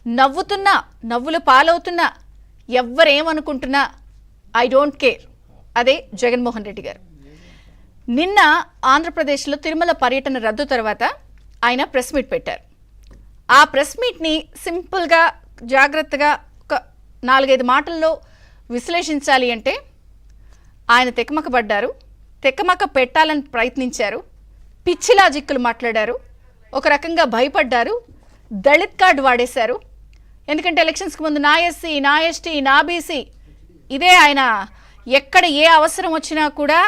నవ్వుతున్నా, నవ్వులు పాలవుతున్నా, ఎవ్వరేమనుకుంటున్నా I don't care. అదే జగన్మోహన్ రెడ్డి గారు. నిన్న ఆంధ్రప్రదేశ్లో తిరుమల పర్యటన రద్దు తర్వాత ఆయన ప్రెస్ మీట్ పెట్టారు. ఆ ప్రెస్ మీట్ని సింపుల్గా జాగ్రత్తగా ఒక 4-5 మాటల్లో విశ్లేషించాలి అంటే ఆయన తెకమక పడ్డారు, తెకమక పెట్టాలని ప్రయత్నించారు, పిచ్చి లాజిక్కులు మాట్లాడారు, ఒక రకంగా భయపడ్డారు, దళిత్ కార్డు వాడేశారు. ఎందుకంటే ఎలక్షన్స్కి ముందు నా ఎస్సీ, నా ఎస్టీ, నా బీసీ, ఇదే ఆయన ఎక్కడ ఏ అవసరం వచ్చినా కూడా,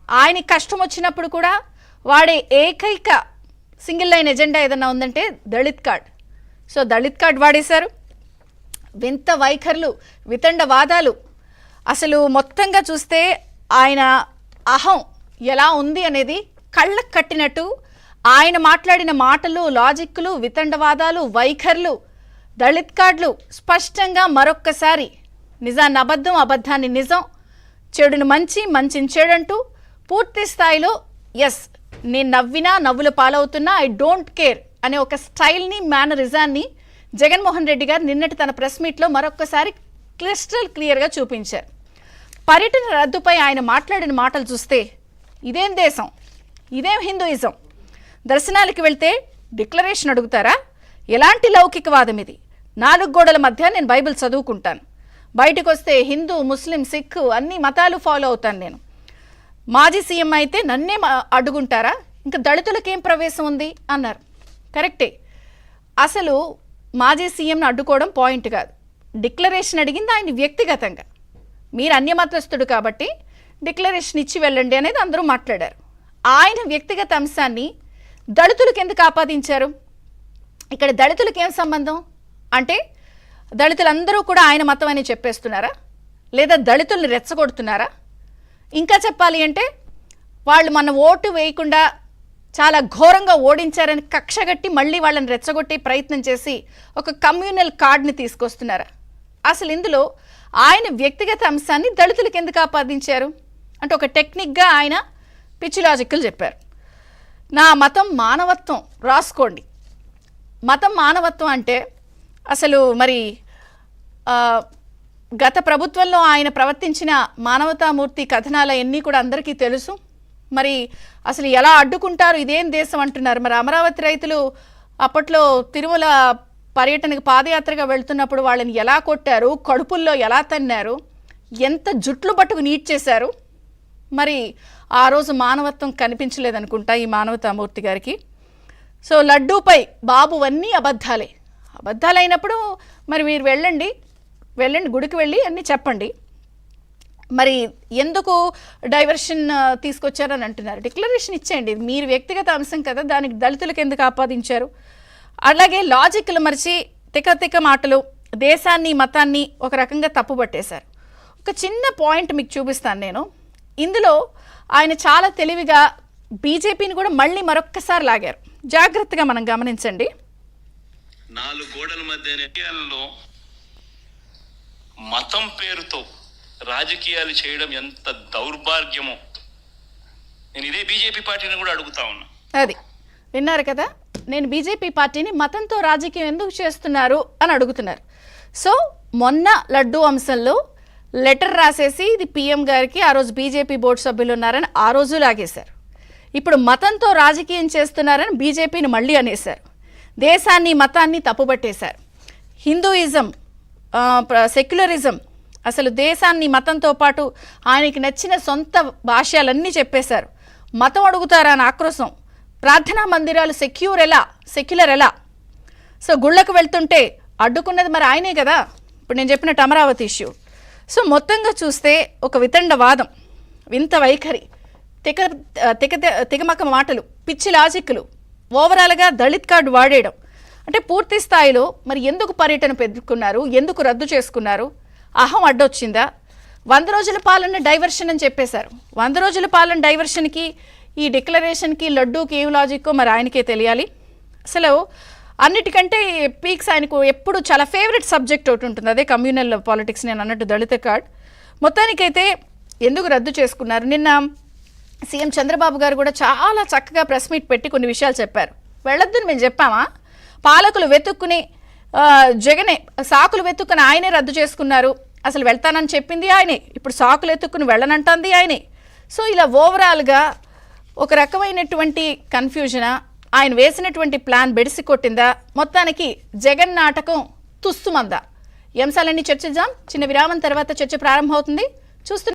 ఆయన కష్టం వచ్చినప్పుడు కూడా వాడే ఏకైక సింగిల్ లైన్ ఎజెండా ఏదన్నా ఉందంటే Dalit card. So Dalit card వాడేశారు. వింత వైఖరులు, వితండ వాదాలు, అసలు మొత్తంగా చూస్తే ఆయన అహం ఎలా ఉంది అనేది కళ్ళకు కట్టినట్టు ఆయన మాట్లాడిన మాటలు, లాజిక్లు, వితండవాదాలు, వైఖరులు, దళిత్ కార్డులు స్పష్టంగా మరొక్కసారి నిజాన్ని అబద్ధం, అబద్ధాన్ని నిజం, చెడును మంచి, మంచిని చెడంటూ పూర్తి స్థాయిలో ఎస్ నేను నవ్వినా నవ్వులు పాలవుతున్నా ఐ డోంట్ కేర్ అనే ఒక స్టైల్ని, మేనరిజాన్ని జగన్మోహన్ రెడ్డి గారు నిన్నటి తన ప్రెస్ మీట్లో మరొక్కసారి క్రిస్టల్ క్లియర్గా చూపించారు. పర్యటన రద్దుపై ఆయన మాట్లాడిన మాటలు చూస్తే ఇదేం దేశం, ఇదేం హిందూయిజం, దర్శనాలకి వెళ్తే డిక్లరేషన్ అడుగుతారా, ఎలాంటి లౌకికవాదం ఇది, 4 గోడల మధ్య నేను బైబిల్ చదువుకుంటాను, బయటకు వస్తే హిందూ, ముస్లిం, సిక్ అన్ని మతాలు ఫాలో అవుతాను, నేను మాజీ సీఎం అయితే నన్నే అడ్డుకుంటారా, ఇంకా దళితులకేం ప్రవేశం ఉంది అన్నారు. కరెక్టే, అసలు మాజీ సీఎంను అడ్డుకోవడం పాయింట్ కాదు, డిక్లరేషన్ అడిగింది ఆయన వ్యక్తిగతంగా, మీరు అన్యమతస్తుడు కాబట్టి డిక్లరేషన్ ఇచ్చి వెళ్ళండి అనేది అందరూ మాట్లాడారు. ఆయన వ్యక్తిగత అంశాన్ని దళితులకు ఎందుకు ఆపాదించారు? ఇక్కడ దళితులకు ఏం సంబంధం అంటే దళితులందరూ కూడా ఆయన మతం అని చెప్పేస్తున్నారా, లేదా దళితుల్ని రెచ్చగొడుతున్నారా? ఇంకా చెప్పాలి అంటే వాళ్ళు మన ఓటు వేయకుండా చాలా ఘోరంగా ఓడించారని కక్షగట్టి మళ్ళీ వాళ్ళని రెచ్చగొట్టి ప్రయత్నం చేసి ఒక కమ్యూనల్ కార్డ్ని తీసుకొస్తున్నారా? అసలు ఇందులో ఆయన వ్యక్తిగత అంశాన్ని దళితులకు ఎందుకు ఆపాదించారు అంటే ఒక టెక్నిక్గా ఆయన పిచ్చి లాజిక్లు చెప్పారు. నా మతం మానవత్వం, రాసుకోండి. మతం మానవత్వం అంటే అసలు మరి గత ప్రభుత్వంలో ఆయన ప్రవర్తించిన మానవతామూర్తి కథనాలు అన్నీ కూడా అందరికీ తెలుసు. మరి అసలు ఎలా అడ్డుకుంటారు, ఇదేం దేశం అంటున్నారు. మరి అమరావతి రైతులు అప్పట్లో తిరుమల పర్యటనకు పాదయాత్రగా వెళ్తున్నప్పుడు వాళ్ళని ఎలా కొట్టారు, కడుపుల్లో ఎలా తన్నారు, ఎంత జుట్లు పట్టుకు నీట్ చేశారు. మరి ఆ రోజు మానవత్వం కనిపించలేదనుకుంటా ఈ మానవతామూర్తి గారికి. సో లడ్డూపై బాబు అన్నీ అబద్ధాలే, అబద్ధాలైనప్పుడు మరి మీరు వెళ్ళండి గుడికి వెళ్ళి అన్నీ చెప్పండి. మరి ఎందుకు డైవర్షన్ తీసుకొచ్చారని అంటున్నారు. డిక్లరేషన్ ఇచ్చేయండి, మీరు వ్యక్తిగత అంశం కదా, దానికి దళితులకు ఎందుకు ఆపాదించారు? అలాగే లాజిక్లు మరిచి తిక్క మాటలు, దేశాన్ని మతాన్ని ఒక రకంగా తప్పుపట్టేశారు. ఒక చిన్న పాయింట్ మీకు చూపిస్తాను నేను. ఇందులో ఆయన చాలా తెలివిగా బీజేపీని కూడా మళ్ళీ మరొక్కసారి లాగారు. జాగ్రత్తగా మనం గమనించండి. 4 గోడల మధ్య మతం పేరుతో రాజకీయాలు చేయడం ఎంత దౌర్భాగ్యమో నేను ఇదే బీజేపీ పార్టీని కూడా అడుగుతా ఉన్నా. అది విన్నారు కదా, నేను బీజేపీ పార్టీని మతంతో రాజకీయం ఎందుకు చేస్తున్నారు అని అడుగుతున్నారు. సో మొన్న లడ్డూ అంశంలో లెటర్ రాసేసి ఇది పీఎం గారికి, ఆ రోజు బీజేపీ బోర్డు సభ్యులు ఉన్నారని ఆ రోజు లాగేశారు. ఇప్పుడు మతంతో రాజకీయం చేస్తున్నారని బీజేపీని మళ్ళీ అనేశారు. దేశాన్ని మతాన్ని తప్పుపట్టేశారు. హిందూయిజం, సెక్యులరిజం, అసలు దేశాన్ని మతంతో పాటు ఆయనకి నచ్చిన సొంత భాష్యాలన్నీ చెప్పేశారు. మతం అడుగుతారా అని ఆక్రోశం. ప్రార్థనా మందిరాలు సెక్యులర్ ఎలా? సో గుళ్ళకు వెళ్తుంటే అడ్డుకున్నది మరి ఆయనే కదా, ఇప్పుడు నేను చెప్పినట్టు అమరావతి ఇష్యూ. సో మొత్తంగా చూస్తే ఒక వితండవాదం, వింత వైఖరి, తికమక మాటలు, పిచ్చి లాజిక్లు, ఓవరాల్గా దళిత్ కార్డు వాడేయడం. అంటే పూర్తి స్థాయిలో మరి ఎందుకు పర్యటన పెట్టుకున్నారు, ఎందుకు రద్దు చేసుకున్నారు, అహం అడ్డొచ్చిందా? 100 రోజుల పాలన డైవర్షన్ అని చెప్పేశారు. 100 రోజుల పాలన డైవర్షన్కి, ఈ డిక్లరేషన్కి, లడ్డూకి ఏం లాజిక్కో మరి ఆయనకే తెలియాలి. అసలు అన్నిటికంటే పీక్స్ ఆయనకు ఎప్పుడు చాలా ఫేవరెట్ సబ్జెక్ట్ ఒకటి ఉంటుంది, అదే కమ్యూనల్ పాలిటిక్స్. నేను అన్నట్టు దళిత కార్డ్. మొత్తానికైతే ఎందుకు రద్దు చేసుకున్నారు? నిన్న సీఎం చంద్రబాబు గారు కూడా చాలా చక్కగా ప్రెస్ మీట్ పెట్టి కొన్ని విషయాలు చెప్పారు. వెళ్ళొద్దని మేము చెప్పామా? పాలకులు వెతుక్కుని జగనే సాకులు వెతుక్కుని ఆయనే రద్దు చేసుకున్నారు, అసలు వెళ్తానని చెప్పింది ఆయనే, ఇప్పుడు సాకులు ఎత్తుక్కుని వెళ్ళనంటుంది ఆయనే. సో ఇలా ఓవరాల్గా ఒక రకమైనటువంటి కన్ఫ్యూజనా, ఆయన వేసినటువంటి ప్లాన్ బెడిసి కొట్టిందా, మొత్తానికి జగన్ నాటకం తుస్తుమందా? ఈ అంశాలన్నీ చర్చిద్దాం. చిన్న విరామం తర్వాత చర్చ ప్రారంభమవుతుంది. చూస్తున్న